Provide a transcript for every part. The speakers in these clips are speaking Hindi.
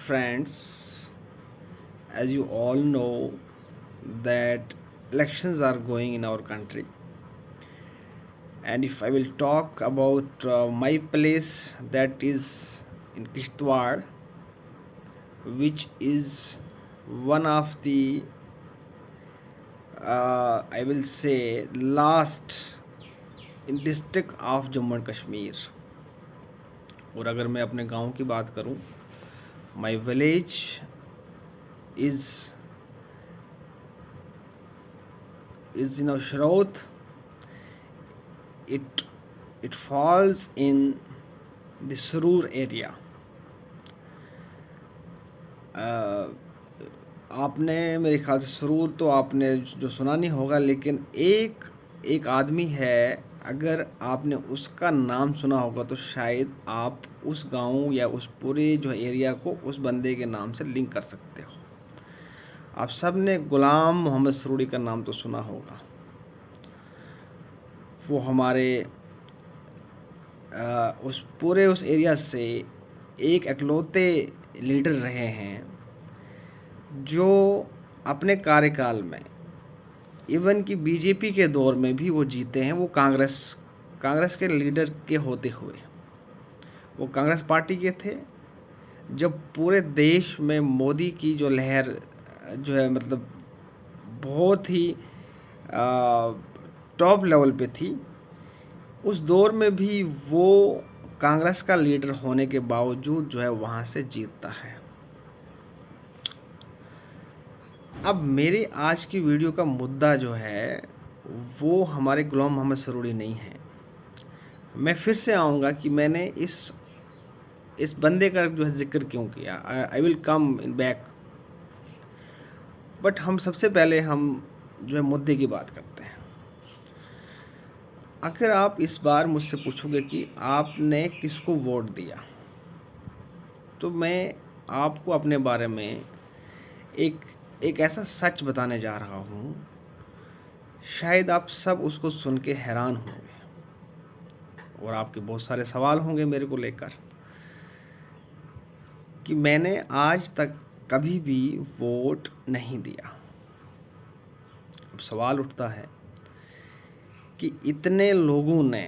friends, as you all know that elections are going in our country, and if I will talk about my place, that is in Kishtwar, which is one of the I will say last in district of Jammu and Kashmir. और अगर मैं अपने गांव की बात करूं, my village is in Shrout. It it falls in the Surur area. आपने मेरे ख्याल से सुरूर तो आपने जो सुना नहीं होगा, लेकिन एक एक आदमी है, अगर आपने उसका नाम सुना होगा तो शायद आप उस गांव या उस पूरे जो एरिया को उस बंदे के नाम से लिंक कर सकते हो। आप सब ने गुलाम मोहम्मद सरूरी का नाम तो सुना होगा। वो हमारे उस एरिया से एक इकलौते लीडर रहे हैं जो अपने कार्यकाल में, इवन कि बीजेपी के दौर में भी वो जीते हैं। वो कांग्रेस के लीडर के होते हुए, वो कांग्रेस पार्टी के थे जब पूरे देश में मोदी की जो लहर जो है, मतलब बहुत ही टॉप लेवल पे थी। उस दौर में भी वो कांग्रेस का लीडर होने के बावजूद जो है वहाँ से जीतता है। अब मेरे आज की वीडियो का मुद्दा जो है वो हमारे गुलाम मोहम्मद सरूरी नहीं है। मैं फिर से आऊँगा कि मैंने इस बंदे का जो है जिक्र क्यों किया। I will come in back, but हम सबसे पहले हम जो है मुद्दे की बात करते हैं। अगर आप इस बार मुझसे पूछोगे कि आपने किसको वोट दिया, तो मैं आपको अपने बारे में एक ऐसा सच बताने जा रहा हूँ, शायद आप सब उसको सुन के हैरान होंगे और आपके बहुत सारे सवाल होंगे मेरे को लेकर कि मैंने आज तक कभी भी वोट नहीं दिया। अब सवाल उठता है कि इतने लोगों ने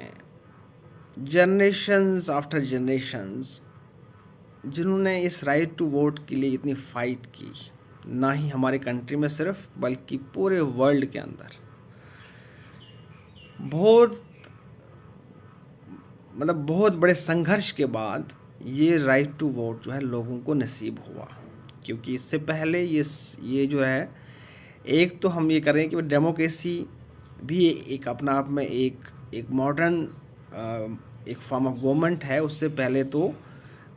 जनरेशंस आफ्टर जनरेशंस जिन्होंने इस राइट टू वोट के लिए इतनी फाइट की, ना ही हमारे कंट्री में सिर्फ बल्कि पूरे वर्ल्ड के अंदर, बहुत बड़े संघर्ष के बाद ये राइट टू वोट जो है लोगों को नसीब हुआ। क्योंकि इससे पहले ये जो है, एक तो हम ये कर रहे हैं कि डेमोक्रेसी भी एक अपना आप में एक मॉडर्न एक फॉर्म ऑफ गवर्नमेंट है। उससे पहले तो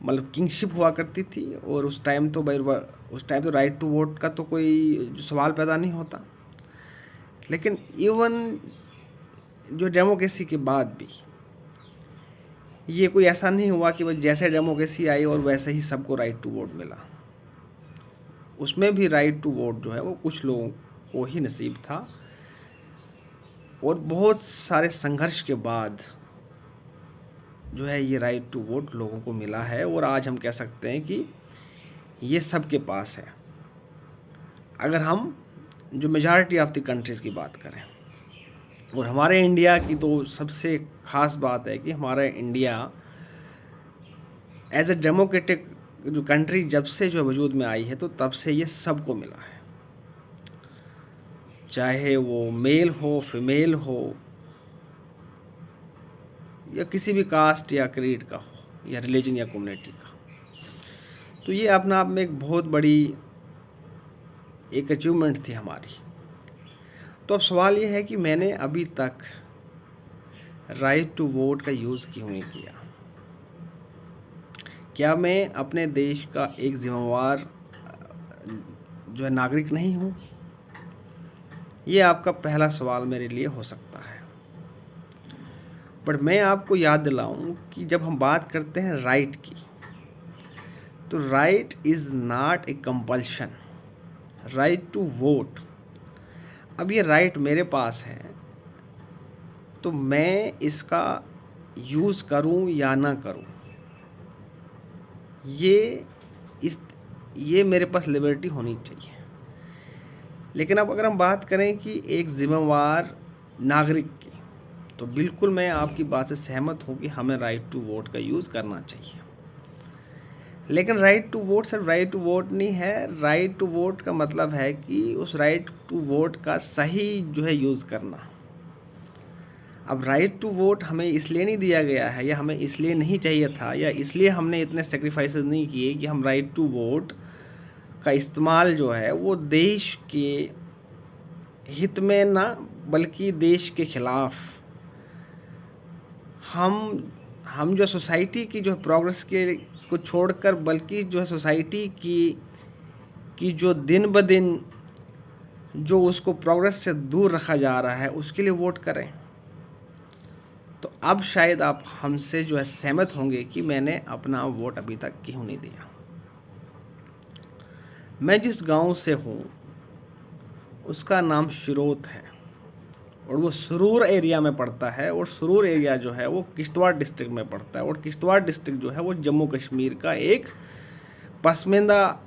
मतलब किंगशिप हुआ करती थी, और उस टाइम तो राइट टू वोट का तो कोई जो सवाल पैदा नहीं होता। लेकिन इवन जो डेमोक्रेसी के बाद भी ये कोई ऐसा नहीं हुआ कि बस जैसे डेमोक्रेसी आई और वैसे ही सबको राइट टू वोट मिला। उसमें भी राइट टू वोट जो है वो कुछ लोगों को ही नसीब था, और बहुत सारे संघर्ष के बाद जो है ये राइट टू वोट लोगों को मिला है। और आज हम कह सकते हैं कि ये सबके पास है। अगर हम जो मेजॉरिटी ऑफ द कंट्रीज़ की बात करें, और हमारे इंडिया की तो सबसे ख़ास बात है कि हमारा इंडिया एज ए डेमोक्रेटिक जो कंट्री जब से जो वजूद में आई है, तो तब से ये सबको मिला है, चाहे वो मेल हो, फीमेल हो, या किसी भी कास्ट या क्रीड का हो, या रिलीजन या कम्युनिटी का। तो ये अपने आप में एक बहुत बड़ी एक अचीवमेंट थी हमारी। तो अब सवाल ये है कि मैंने अभी तक राइट टू वोट का यूज़ क्यों नहीं किया। क्या मैं अपने देश का एक जिम्मेवार जो है नागरिक नहीं हूँ? ये आपका पहला सवाल मेरे लिए हो सकता है। बट मैं आपको याद दिलाऊं कि जब हम बात करते हैं राइट की, तो right is not a compulsion. Right to vote, अब ये राइट मेरे पास है, तो मैं इसका यूज़ करूं या ना करूं, ये ये मेरे पास लिबर्टी होनी चाहिए। लेकिन अब अगर हम बात करें कि एक ज़िम्मेवार नागरिक की, तो बिल्कुल मैं आपकी बात से सहमत हूँ कि हमें राइट टू वोट का यूज़ करना चाहिए। लेकिन राइट टू वोट सिर्फ राइट टू वोट नहीं है। राइट टू वोट का मतलब है कि उस राइट टू वोट का सही जो है यूज़ करना। अब राइट टू वोट हमें इसलिए नहीं दिया गया है, या हमें इसलिए नहीं चाहिए था, या इसलिए हमने इतने सेक्रीफाइसेस नहीं किए कि हम राइट टू वोट का इस्तेमाल जो है वो देश के हित में ना, बल्कि देश के खिलाफ हम जो सोसाइटी की जो प्रोग्रेस के को छोड़कर, बल्कि जो है सोसाइटी की जो दिन ब दिन जो उसको प्रोग्रेस से दूर रखा जा रहा है, उसके लिए वोट करें। तो अब शायद आप हमसे जो है सहमत होंगे कि मैंने अपना वोट अभी तक क्यों नहीं दिया। मैं जिस गांव से हूँ उसका नाम शिरोत है, और वो सुरूर एरिया में पड़ता है, और सुरूर एरिया जो है वो किश्तवाड़ डिस्ट्रिक्ट में पड़ता है, और किश्तवाड़ डिस्ट्रिक्ट जो है वो जम्मू कश्मीर का एक पसमानदा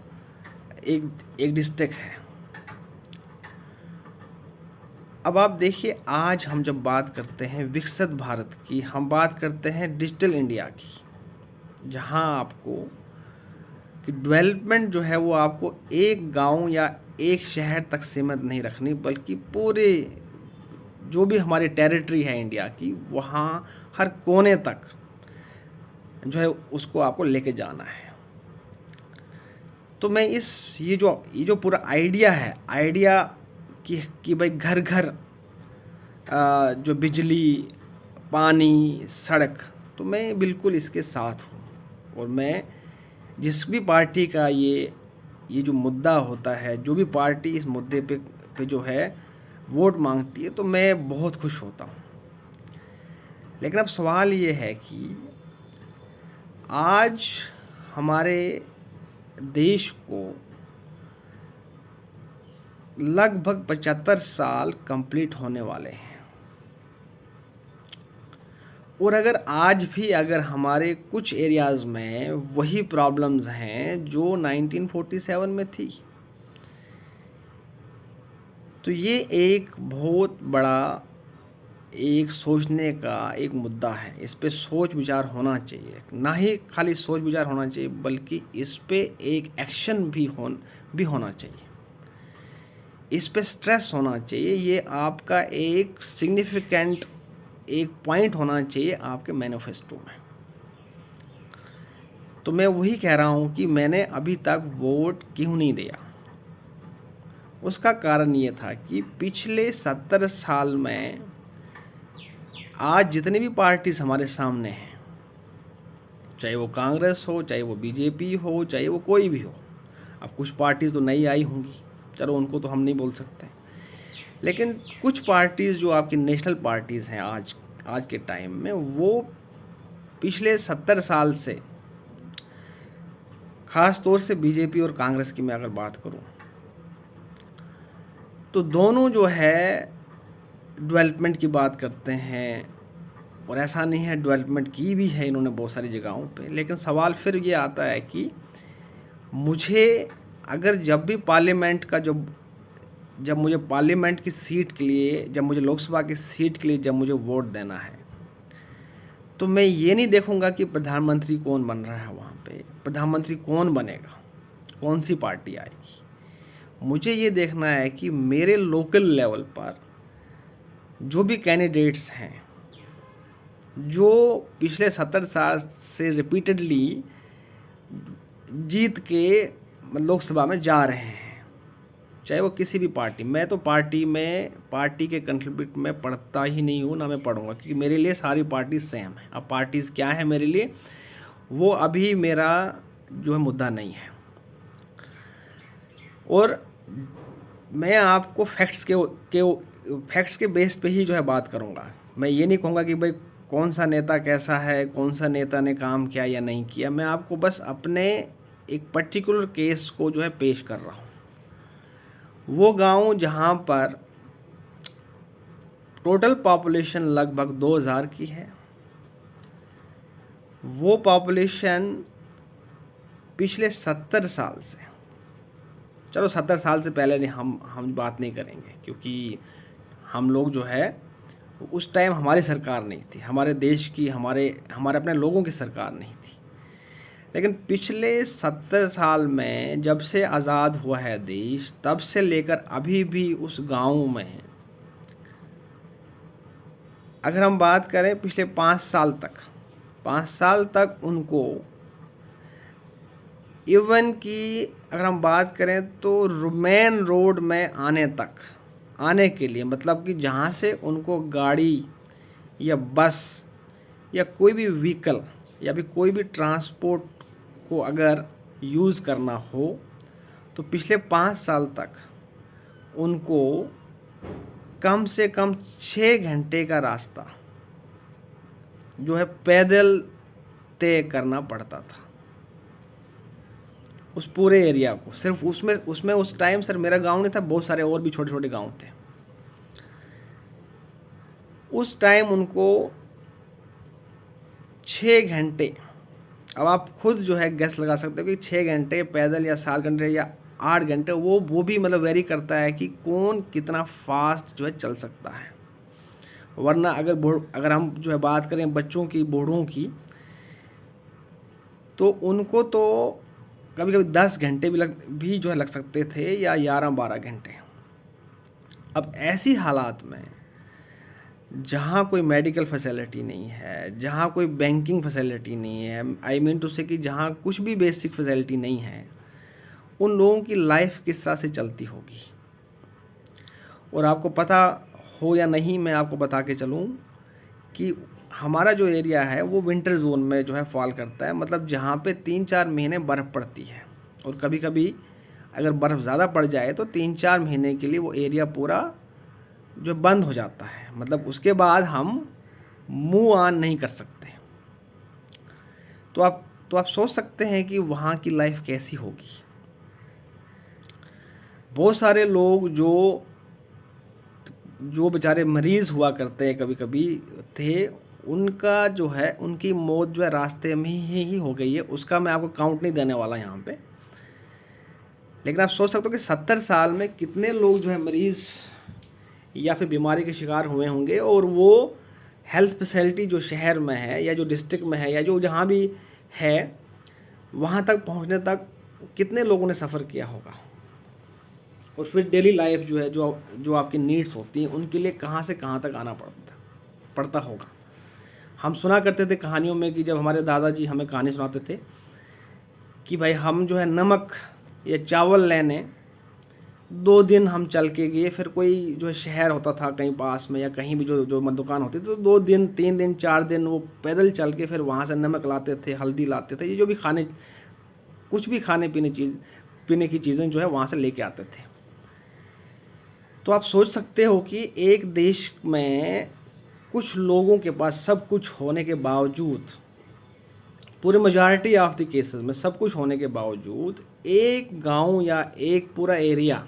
एक डिस्ट्रिक्ट है। अब आप देखिए, आज हम जब बात करते हैं विकसित भारत की, हम बात करते हैं डिजिटल इंडिया की, जहां आपको कि डेवलपमेंट जो है वो आपको एक गांव या एक शहर तक सीमित नहीं रखनी, बल्कि पूरे जो भी हमारी टेरिटरी है इंडिया की, वहाँ हर कोने तक जो है उसको आपको लेके जाना है। तो मैं ये जो पूरा आइडिया है, आइडिया कि भाई घर घर जो बिजली, पानी, सड़क, तो मैं बिल्कुल इसके साथ हूँ। और मैं जिस भी पार्टी का ये जो मुद्दा होता है, जो भी पार्टी इस मुद्दे पे जो है वोट मांगती है, तो मैं बहुत खुश होता हूँ। लेकिन अब सवाल ये है कि आज हमारे देश को लगभग 75 साल कंप्लीट होने वाले हैं, और अगर आज भी अगर हमारे कुछ एरियाज़ में वही प्रॉब्लम्स हैं जो 1947 में थी, तो ये एक बहुत बड़ा एक सोचने का एक मुद्दा है। इस पे सोच विचार होना चाहिए, ना ही खाली सोच विचार होना चाहिए, बल्कि इस पे एक एक्शन भी होना चाहिए। इस पे स्ट्रेस होना चाहिए। ये आपका एक सिग्निफिकेंट एक पॉइंट होना चाहिए आपके मैनिफेस्टो में। तो मैं वही कह रहा हूँ कि मैंने अभी तक वोट क्यों नहीं दिया। उसका कारण ये था कि पिछले 70 साल में आज जितनी भी पार्टीज हमारे सामने हैं, चाहे वो कांग्रेस हो, चाहे वो बीजेपी हो, चाहे वो कोई भी हो, अब कुछ पार्टीज तो नई आई होंगी, चलो उनको तो हम नहीं बोल सकते, लेकिन कुछ पार्टीज़ जो आपकी नेशनल पार्टीज़ हैं आज के टाइम में, वो पिछले 70 साल से, ख़ास तौर से बीजेपी और कांग्रेस की मैं अगर बात करूं, तो दोनों जो है डेवलपमेंट की बात करते हैं, और ऐसा नहीं है, डेवलपमेंट की भी है इन्होंने बहुत सारी जगहों पे। लेकिन सवाल फिर ये आता है कि मुझे अगर जब भी पार्लियामेंट का जब मुझे पार्लियामेंट की सीट के लिए, जब मुझे लोकसभा की सीट के लिए जब मुझे वोट देना है, तो मैं ये नहीं देखूंगा कि प्रधानमंत्री कौन बन रहा है वहाँ पे, प्रधानमंत्री कौन बनेगा, कौन सी पार्टी आएगी। मुझे ये देखना है कि मेरे लोकल लेवल पर जो भी कैंडिडेट्स हैं, जो पिछले 70 साल से रिपीटेडली जीत के लोकसभा में जा रहे हैं, चाहे वो किसी भी पार्टी, मैं तो पार्टी के कंट्रीब्यूट में पढ़ता ही नहीं हूँ, ना मैं पढ़ूंगा, क्योंकि मेरे लिए सारी पार्टी सेम है। अब पार्टीज़ क्या है मेरे लिए, वो अभी मेरा जो है मुद्दा नहीं है। और मैं आपको फैक्ट्स के बेस पे ही जो है बात करूँगा। मैं ये नहीं कहूँगा कि भाई कौन सा नेता कैसा है, कौन सा नेता ने काम किया या नहीं किया। मैं आपको बस अपने एक पर्टिकुलर केस को जो है पेश कर रहा हूँ। वो गांव जहां पर टोटल पॉपुलेशन लगभग 2000 की है, वो पॉपुलेशन पिछले 70 साल से चलो 70 साल से पहले नहीं, हम बात नहीं करेंगे, क्योंकि हम लोग जो है उस टाइम हमारी सरकार नहीं थी, हमारे देश की, हमारे हमारे अपने लोगों की सरकार नहीं थी। लेकिन पिछले 70 साल में जब से आज़ाद हुआ है देश, तब से लेकर अभी भी उस गांव में, अगर हम बात करें पिछले 5 साल तक उनको, इवन कि अगर हम बात करें तो मेन रोड में आने के लिए, मतलब कि जहाँ से उनको गाड़ी या बस या कोई भी व्हीकल या भी कोई भी ट्रांसपोर्ट को अगर यूज़ करना हो, तो पिछले 5 साल तक उनको कम से कम 6 घंटे का रास्ता जो है पैदल तय करना पड़ता था उस पूरे एरिया को। सिर्फ उसमें उस टाइम सर मेरा गांव नहीं था, बहुत सारे और भी छोटे छोटे गांव थे। उस टाइम उनको 6 घंटे, अब आप खुद जो है गैस लगा सकते हो कि 6 घंटे पैदल या 7 घंटे या 8 घंटे, वो भी मतलब वेरी करता है कि कौन कितना फास्ट जो है चल सकता है। वरना अगर हम जो है बात करें बच्चों की, बूढ़ों की, तो उनको तो कभी कभी 10 घंटे भी जो है लग सकते थे, या 11-12 घंटे। अब ऐसी हालात में जहाँ कोई मेडिकल फैसिलिटी नहीं है, जहाँ कोई बैंकिंग फैसिलिटी नहीं है, आई मीन टू से कि जहाँ कुछ भी बेसिक फैसिलिटी नहीं है, उन लोगों की लाइफ किस तरह से चलती होगी। और आपको पता हो या नहीं, मैं आपको बता के चलूँ कि हमारा जो एरिया है वो विंटर जोन में जो है फॉल करता है, मतलब जहाँ पे 3-4 महीने बर्फ़ पड़ती है, और कभी कभी अगर बर्फ़ ज़्यादा पड़ जाए तो 3-4 महीने के लिए वो एरिया पूरा जो बंद हो जाता है, मतलब उसके बाद हम मूव ऑन नहीं कर सकते। तो आप सोच सकते हैं कि वहाँ की लाइफ कैसी होगी। बहुत सारे लोग जो बेचारे मरीज़ हुआ करते हैं कभी कभी थे, उनका जो है, उनकी मौत जो है रास्ते में ही हो गई है। उसका मैं आपको काउंट नहीं देने वाला यहाँ पे, लेकिन आप सोच सकते हो कि 70 साल में कितने लोग जो है मरीज़ या फिर बीमारी के शिकार हुए होंगे, और वो हेल्थ फैसिलिटी जो शहर में है या जो डिस्ट्रिक्ट में है या जो जहाँ भी है, वहाँ तक पहुँचने तक कितने लोगों ने सफ़र किया होगा। और फिर डेली लाइफ जो है, जो आपकी नीड्स होती हैं, उनके लिए कहाँ से कहाँ तक आना पड़ता होगा। हम सुना करते थे कहानियों में कि जब हमारे दादाजी हमें कहानी सुनाते थे कि भाई हम जो है नमक या चावल लेने 2 दिन हम चल के गए, फिर कोई जो है शहर होता था कहीं पास में या कहीं भी जो दुकान होती थी, तो 2 दिन 3 दिन 4 दिन वो पैदल चल के फिर वहाँ से नमक लाते थे, हल्दी लाते थे, ये जो भी कुछ भी खाने पीने की चीज़ें जो है वहाँ से लेके आते थे। तो आप सोच सकते हो कि एक देश में कुछ लोगों के पास सब कुछ होने के बावजूद, पूरे मेजॉरिटी ऑफ द केसेस में सब कुछ होने के बावजूद, एक गांव या एक पूरा एरिया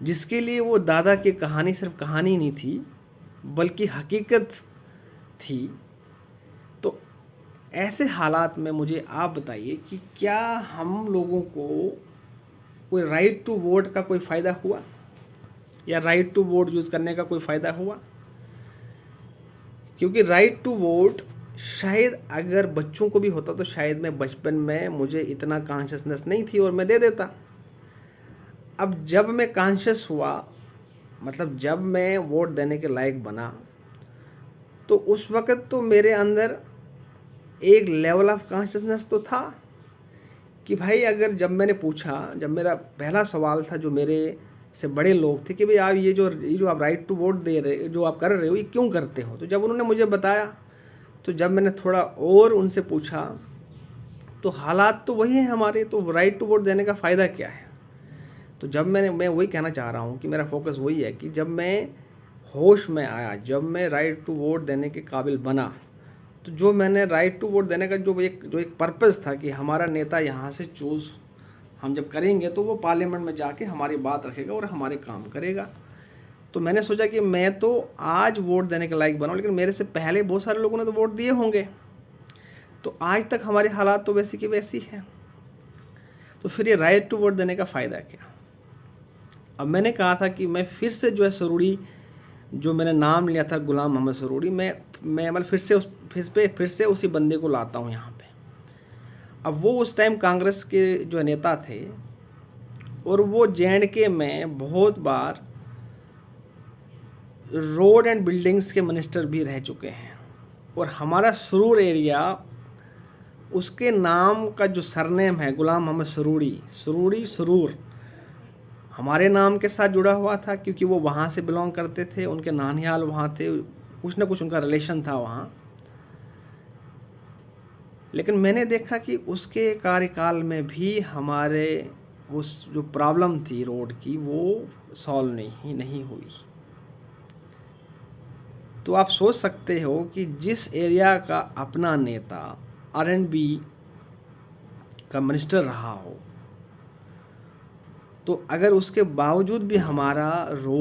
जिसके लिए वो दादा की कहानी सिर्फ कहानी नहीं थी बल्कि हकीकत थी। तो ऐसे हालात में मुझे आप बताइए कि क्या हम लोगों को कोई राइट टू वोट का कोई फ़ायदा हुआ, या राइट टू वोट यूज़ करने का कोई फ़ायदा हुआ? क्योंकि राइट टू वोट शायद अगर बच्चों को भी होता तो शायद मैं बचपन में, मुझे इतना कॉन्शियसनेस नहीं थी और मैं दे देता। अब जब मैं कॉन्शियस हुआ, मतलब जब मैं वोट देने के लायक बना, तो उस वक़्त तो मेरे अंदर एक लेवल ऑफ कॉन्शियसनेस तो था कि भाई, अगर जब मैंने पूछा, जब मेरा पहला सवाल था जो मेरे से बड़े लोग थे कि भाई आप ये जो आप राइट टू वोट दे रहे, जो आप कर रहे हो, ये क्यों करते हो? तो जब उन्होंने मुझे बताया, तो जब मैंने थोड़ा और उनसे पूछा, तो हालात तो वही हैं हमारे, तो राइट टू वोट देने का फ़ायदा क्या है? तो जब मैं वही कहना चाह रहा हूँ कि मेरा फोकस वही है कि जब मैं होश में आया, जब मैं राइट टू वोट देने के काबिल बना, तो जो मैंने राइट टू वोट देने का जो एक पर्पज़ था कि हमारा नेता यहाँ से चूज़ हम जब करेंगे तो वो पार्लियामेंट में जाके हमारी बात रखेगा और हमारे काम करेगा, तो मैंने सोचा कि मैं तो आज वोट देने के लायक बनाऊँ, लेकिन मेरे से पहले बहुत सारे लोगों ने तो वोट दिए होंगे, तो आज तक हमारे हालात तो वैसी की वैसी हैं। तो फिर ये राइट टू वोट देने का फ़ायदा क्या। अब मैंने कहा था कि मैं फिर से जो है सरूड़ी, जो मैंने नाम लिया था गुलाम मोहम्मद सरूड़ी, मैं मतलब फिर से उसी बंदे को लाता हूँ यहाँ पे। अब वो उस टाइम कांग्रेस के जो नेता थे और वो JNK में बहुत बार रोड एंड बिल्डिंग्स के मिनिस्टर भी रह चुके हैं। और हमारा सुरूर एरिया, उसके नाम का जो सरनेम है गुलाम मोहम्मद सरूड़ी सुरूर, हमारे नाम के साथ जुड़ा हुआ था क्योंकि वो वहाँ से बिलोंग करते थे, उनके नानिहाल वहाँ थे, कुछ ना कुछ उनका रिलेशन था वहाँ। लेकिन मैंने देखा कि उसके कार्यकाल में भी हमारे उस जो प्रॉब्लम थी रोड की वो सॉल्व नहीं हुई। तो आप सोच सकते हो कि जिस एरिया का अपना नेता R&B का मिनिस्टर रहा हो, तो अगर उसके बावजूद भी हमारा रोड